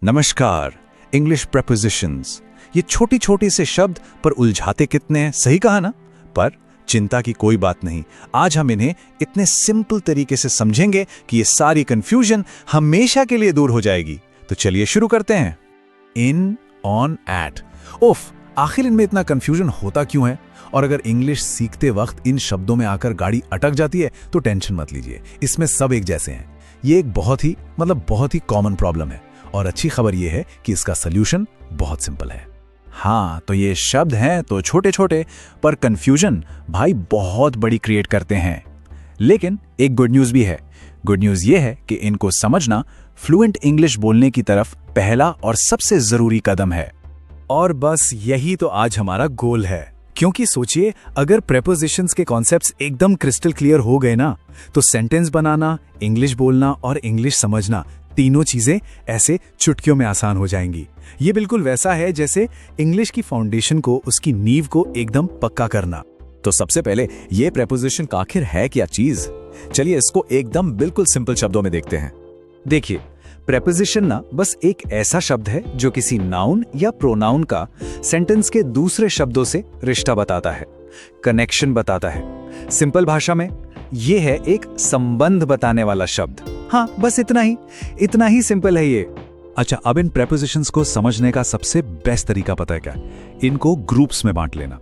नमस्कार। English prepositions, ये छोटी छोटी से शब्द पर उलझाते कितने हैं, सही कहा ना? पर चिंता की कोई बात नहीं, आज हम इन्हें इतने सिंपल तरीके से समझेंगे कि ये सारी कंफ्यूजन हमेशा के लिए दूर हो जाएगी। तो चलिए शुरू करते हैं। इन, ऑन, एट। उफ, आखिर इनमें इतना कंफ्यूजन होता क्यों है? और अगर इंग्लिश सीखते वक्त इन शब्दों में आकर गाड़ी अटक जाती है तो टेंशन मत लीजिए, इसमें सब एक जैसे हैं। ये एक बहुत ही कॉमन प्रॉब्लम है और अच्छी खबर ये है कि इसका सल्यूशन बहुत सिंपल है। हाँ, तो ये शब्द हैं तो छोटे छोटे, पर कंफ्यूजन भाई बहुत बड़ी क्रिएट करते हैं। लेकिन एक गुड न्यूज़ भी है। गुड न्यूज़ ये है कि इनको समझना फ्लुएंट इंग्लिश बोलने की तरफ पहला और सबसे जरूरी कदम है। और बस यही तो आज हमारा गोल है। क्योंकि सोचिए, अगर प्रेपोजिशंस के कॉन्सेप्ट्स एकदम क्रिस्टल क्लियर हो गए ना, तो सेंटेंस बनाना, इंग्लिश बोलना और इंग्लिश समझना, तीनों चीजें ऐसे चुटकियों में आसान हो जाएंगी। ये बिल्कुल वैसा है जैसे इंग्लिश की फाउंडेशन को, उसकी नींव को एकदम पक्का करना। तो सबसे पहले ये प्रेपोजिशन आखिर है क्या चीज? चलिए इसको एकदम बिल्कुल सिंपल शब्दों में देखते हैं। देखिए, प्रेपोजिशन ना बस एक ऐसा शब्द है जो किसी नाउन या प्रोनाउन का सेंटेंस के दूसरे शब्दों से रिश्ता बताता है, कनेक्शन बताता है। सिंपल भाषा में ये है एक संबंध बताने वाला शब्द। हाँ, बस इतना ही सिंपल है ये। अच्छा, अब इन प्रेपोजिशंस को समझने का सबसे बेस्ट तरीका पता है क्या? इनको ग्रुप्स में बांट लेना।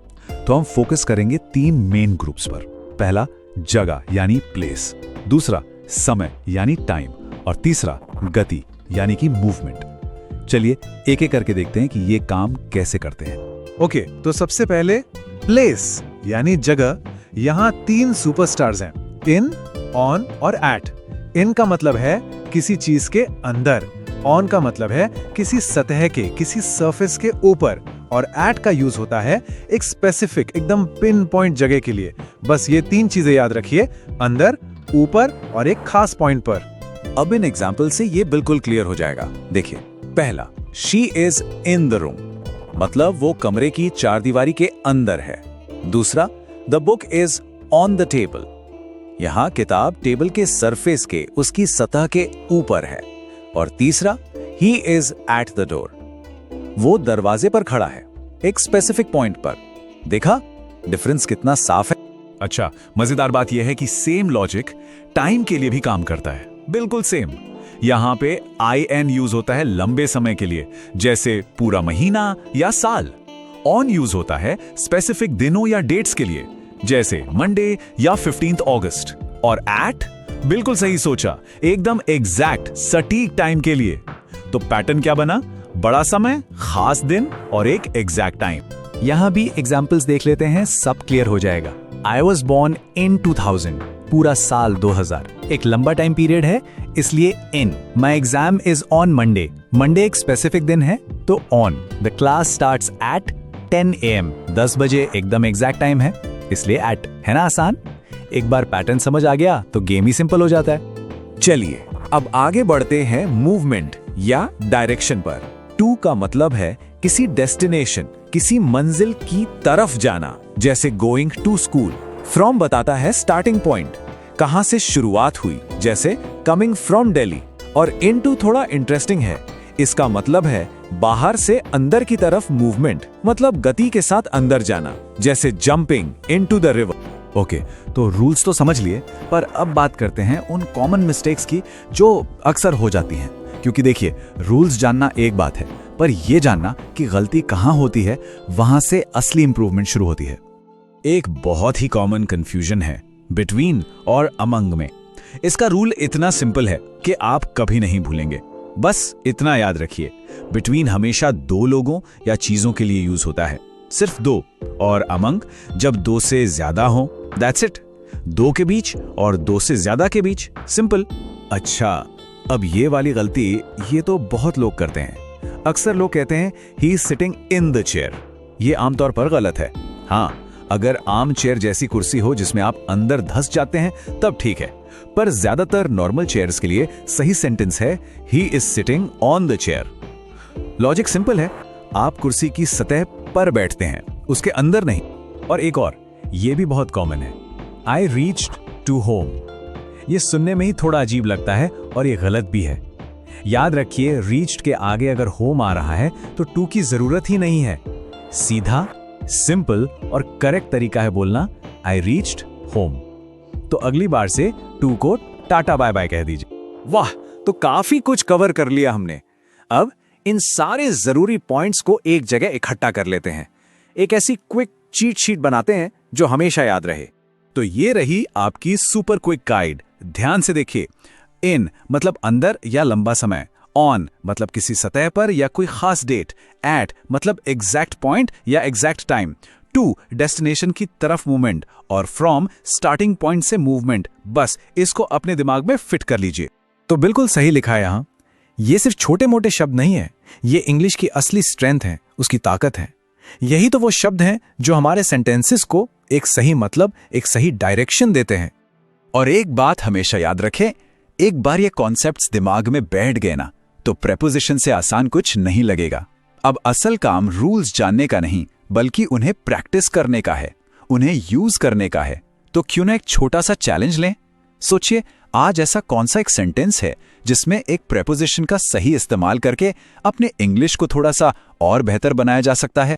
तो हम फोकस करेंगे 3 मेन ग्रुप्स पर। पहला जगह यानी प्लेस, दूसरा समय यानी टाइम, और तीसरा गति यानी कि मूवमेंट। चलिए एक एक करके देखते हैं कि ये काम कैसे करते हैं। ओके, तो सबसे पहले प्लेस यानी जगह। यहां 3 सुपरस्टार्स हैं, इन, ऑन और एट। इन का मतलब है किसी चीज के अंदर, ऑन का मतलब है किसी सतह के, किसी सरफेस के ऊपर, और एट का यूज होता है एक स्पेसिफिक, एकदम पिन पॉइंट जगह के लिए। बस ये 3 चीजें याद रखिए, अंदर, ऊपर और एक खास पॉइंट पर। अब इन एग्जाम्पल से ये बिल्कुल क्लियर हो जाएगा। देखिए, पहला, she is in the room, मतलब वो कमरे की चारदीवारी के अंदर है। दूसरा, the book is on the table, यहां किताब टेबल के सरफेस के, उसकी सतह के ऊपर है। और तीसरा, he is at the door, वो दरवाजे पर खड़ा है, एक स्पेसिफिक पॉइंट पर। देखा डिफरेंस कितना साफ है? अच्छा, मजेदार बात यह है कि सेम लॉजिक टाइम के लिए भी काम करता है, बिल्कुल सेम। यहां पे IN यूज होता है लंबे समय के लिए, जैसे पूरा महीना या साल। ऑन यूज होता है स्पेसिफिक दिनों या डेट्स के लिए, जैसे मंडे या 15 अगस्त। और एट, बिल्कुल सही सोचा, एकदम एग्जैक्ट सटीक टाइम के लिए। तो पैटर्न क्या बना? बड़ा समय, खास दिन और एक एग्जैक्ट टाइम। यहां भी एग्जाम्पल्स देख लेते हैं, सब क्लियर हो जाएगा। आई वॉज बॉर्न इन 2000, पूरा साल 2000, एक लंबा टाइम पीरियड है, इसलिए in. My exam is on Monday, Monday एक स्पेसिफिक दिन है तो on. The class starts at 10 AM, 10 बजे एकदम एग्जैक्ट टाइम है, इसलिए एट। है ना आसान? एक बार पैटर्न समझ आ गया तो गेम ही सिंपल हो जाता है। चलिए अब आगे बढ़ते हैं मूवमेंट या डायरेक्शन पर। टू का मतलब है किसी डेस्टिनेशन, किसी मंजिल की तरफ जाना, जैसे गोइंग टू स्कूल। फ्रॉम बताता है स्टार्टिंग पॉइंट, कहां से शुरुआत हुई, जैसे कमिंग फ्रॉम दिल्ली। और इनटू थोड़ा इंटरेस्टिंग है, इसका मतलब है बाहर से अंदर की तरफ मूवमेंट, मतलब गति के साथ अंदर जाना, जैसे jumping into the river. Okay, तो रूल्स तो समझ लिए, पर अब बात करते हैं उन कॉमन मिस्टेक्स की जो अक्सर हो जाती हैं। क्योंकि देखिए, रूल्स जानना एक बात है, पर यह जानना कि गलती कहां होती है, वहां से असली इंप्रूवमेंट शुरू होती है। एक बहुत ही कॉमन कंफ्यूजन है बिटवीन और अमंग में। इसका रूल इतना सिंपल है कि आप कभी नहीं भूलेंगे। बस इतना याद रखिए, बिटवीन हमेशा 2 लोगों या चीजों के लिए यूज होता है, सिर्फ 2। और अमंग जब 2 से ज्यादा हो, दैट्स इट। 2 के बीच और 2 से ज्यादा के बीच, सिंपल। अच्छा, अब ये वाली गलती ये तो बहुत लोग करते हैं। अक्सर लोग कहते हैं he is sitting in the chair. ये आमतौर पर गलत है। हाँ, अगर आम चेयर जैसी कुर्सी हो जिसमें आप अंदर धंस जाते हैं तब ठीक है, पर ज्यादातर नॉर्मल चेयर्स के लिए सही सेंटेंस है he is sitting on the chair. Logic simple है, आप कुर्सी की सतह पर बैठते हैं, उसके अंदर नहीं। और एक और, ये भी बहुत कॉमन है, आई रीच्ड टू होम। ये सुनने में ही थोड़ा अजीब लगता है और ये गलत भी है। याद रखिए, रीच्ड के आगे अगर होम आ रहा है तो टू की जरूरत ही नहीं है। सीधा, सिंपल और करेक्ट तरीका है बोलना आई रीच्ड होम। तो अगली बार से टू को टाटा बाय बाय कह दीजिए। वाह, तो काफी कुछ कवर कर लिया हमने। अब इन सारे जरूरी पॉइंट्स को एक जगह इकट्ठा कर लेते हैं, एक ऐसी क्विक चीट शीट बनाते हैं जो हमेशा याद रहे। तो ये रही आपकी सुपर क्विक गाइड। ध्यान से देखिए। इन मतलब अंदर या लंबा समय, ऑन मतलब किसी सतह पर या कोई खास डेट, एट मतलब एग्जैक्ट पॉइंट या एग्जैक्ट टाइम, टू डेस्टिनेशन की तरफ मूवमेंट और फ्रॉम स्टार्टिंग पॉइंट से मूवमेंट। बस इसको अपने दिमाग में फिट कर लीजिए। तो बिल्कुल सही लिखा है यहाँ। ये सिर्फ छोटे मोटे शब्द नहीं है, ये इंग्लिश की असली स्ट्रेंथ है, उसकी ताकत है। यही तो वो शब्द हैं जो हमारे सेंटेंसेस को एक सही मतलब, एक सही डायरेक्शन देते हैं। और एक बात हमेशा याद रखें, एक बार ये कॉन्सेप्ट्स दिमाग में बैठ गए ना, तो प्रेपोजिशन से आसान कुछ नहीं लगेगा। अब असल काम रूल्स जानने का नहीं, बल्कि उन्हें प्रैक्टिस करने का है, उन्हें यूज करने का है। तो क्यों ना एक छोटा सा चैलेंज लें। सोचिए, आज ऐसा कौन सा एक सेंटेंस है जिसमें एक प्रेपोजिशन का सही इस्तेमाल करके अपने इंग्लिश को थोड़ा सा और बेहतर बनाया जा सकता है।